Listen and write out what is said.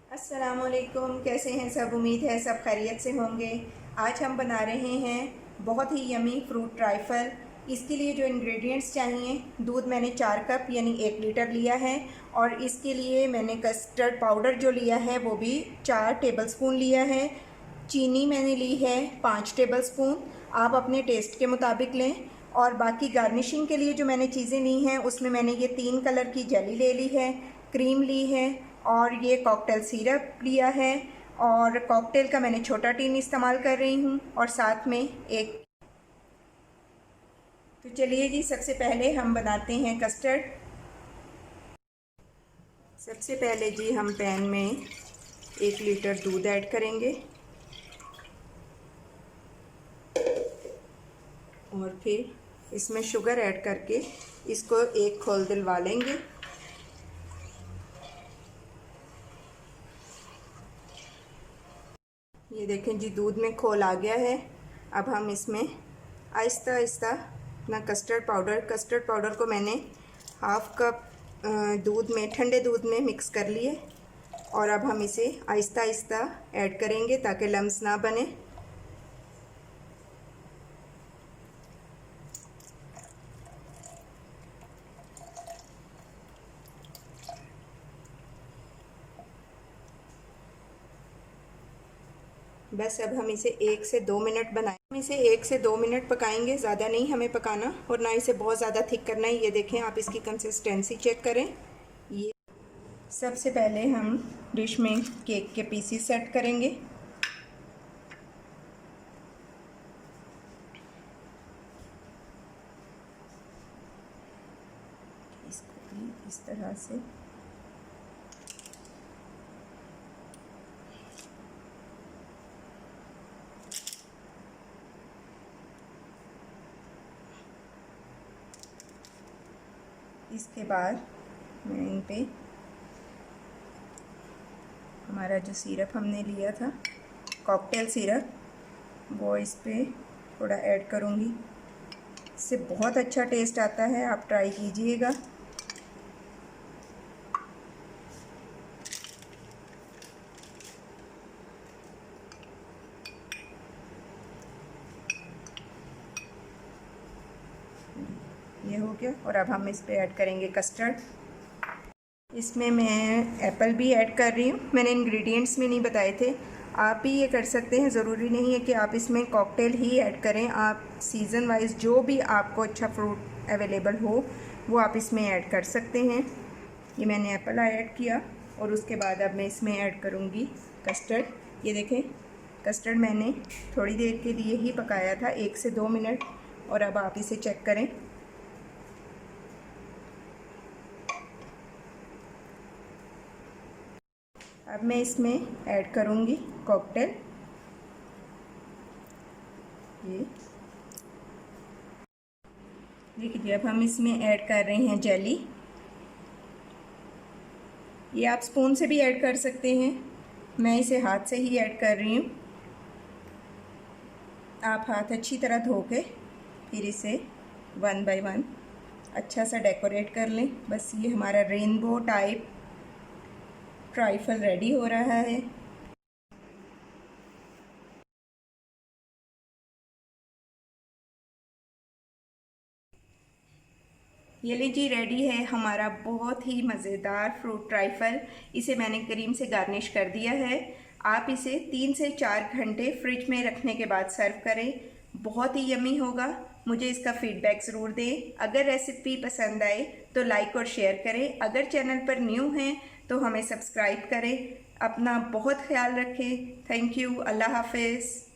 अस्सलामुअलैकुम, कैसे हैं सब। उम्मीद है सब खैरियत से होंगे। आज हम बना रहे हैं बहुत ही यमी फ्रूट ट्राइफल। इसके लिए जो इंग्रेडिएंट्स चाहिए, दूध मैंने 4 कप यानी 1 लीटर लिया है। और इसके लिए मैंने कस्टर्ड पाउडर जो लिया है वो भी 4 टेबलस्पून लिया है। चीनी मैंने ली है 5 टेबलस्पून, आप अपने टेस्ट के मुताबिक लें। और बाकी गार्निशिंग के लिए जो मैंने चीज़ें ली हैं उसमें मैंने ये 3 कलर की जेली ले ली है, क्रीम ली है और ये कॉकटेल सिरप लिया है। और कॉकटेल का मैंने छोटा टीन इस्तेमाल कर रही हूँ और साथ में एक। तो चलिए जी, सबसे पहले हम बनाते हैं कस्टर्ड। सबसे पहले जी हम पैन में 1 लीटर दूध ऐड करेंगे और फिर इसमें शुगर ऐड करके इसको एक खोल दिलवा लेंगे। ये देखें जी, दूध में खोल आ गया है। अब हम इसमें आहिस्ता आहिस्ता अपना कस्टर्ड पाउडर को मैंने हाफ कप दूध में, ठंडे दूध में मिक्स कर लिए। और अब हम इसे आहिस्ता आहिस्ता ऐड करेंगे ताकि लम्स ना बने। बस अब हम इसे 1 से 2 मिनट बनाएं। हम इसे 1 से 2 मिनट पकाएंगे, ज़्यादा नहीं हमें पकाना और ना इसे बहुत ज़्यादा थिक करना है। ये देखें, आप इसकी कंसिस्टेंसी चेक करें। ये सबसे पहले हम डिश में केक के पीसीस सेट करेंगे। इसको भी इस तरह से इसके बाद मैं इन पे हमारा जो सिरप हमने लिया था, कॉकटेल सिरप, वो इस पे थोड़ा ऐड करूँगी। इससे बहुत अच्छा टेस्ट आता है, आप ट्राई कीजिएगा। ये हो गया और अब हम इस पे ऐड करेंगे कस्टर्ड। इसमें मैं एप्पल भी ऐड कर रही हूँ, मैंने इंग्रेडिएंट्स में नहीं बताए थे। आप भी ये कर सकते हैं, ज़रूरी नहीं है कि आप इसमें कॉकटेल ही ऐड करें। आप सीज़न वाइज जो भी आपको अच्छा फ्रूट अवेलेबल हो वो आप इसमें ऐड कर सकते हैं। ये मैंने एप्पल ऐड किया और उसके बाद अब मैं इसमें ऐड करूँगी कस्टर्ड। ये देखें, कस्टर्ड मैंने थोड़ी देर के लिए ही पकाया था, 1 से 2 मिनट। और अब आप इसे चेक करें। अब मैं इसमें ऐड करूँगी कॉकटेल। ये देखिए, अब हम इसमें ऐड कर रहे हैं जेली। ये आप स्पून से भी ऐड कर सकते हैं, मैं इसे हाथ से ही ऐड कर रही हूँ। आप हाथ अच्छी तरह धो के फिर इसे 1 बाय 1 अच्छा सा डेकोरेट कर लें। बस ये हमारा रेनबो टाइप ट्राइफल रेडी हो रहा है। ये लीजिए, रेडी है हमारा बहुत ही मज़ेदार फ्रूट ट्राइफल। इसे मैंने क्रीम से गार्निश कर दिया है। आप इसे 3 से 4 घंटे फ्रिज में रखने के बाद सर्व करें, बहुत ही यमी होगा। मुझे इसका फीडबैक ज़रूर दें। अगर रेसिपी पसंद आए तो लाइक और शेयर करें। अगर चैनल पर न्यू हैं तो हमें सब्सक्राइब करें। अपना बहुत ख्याल रखें। Thank you. अल्लाह हाफिज़।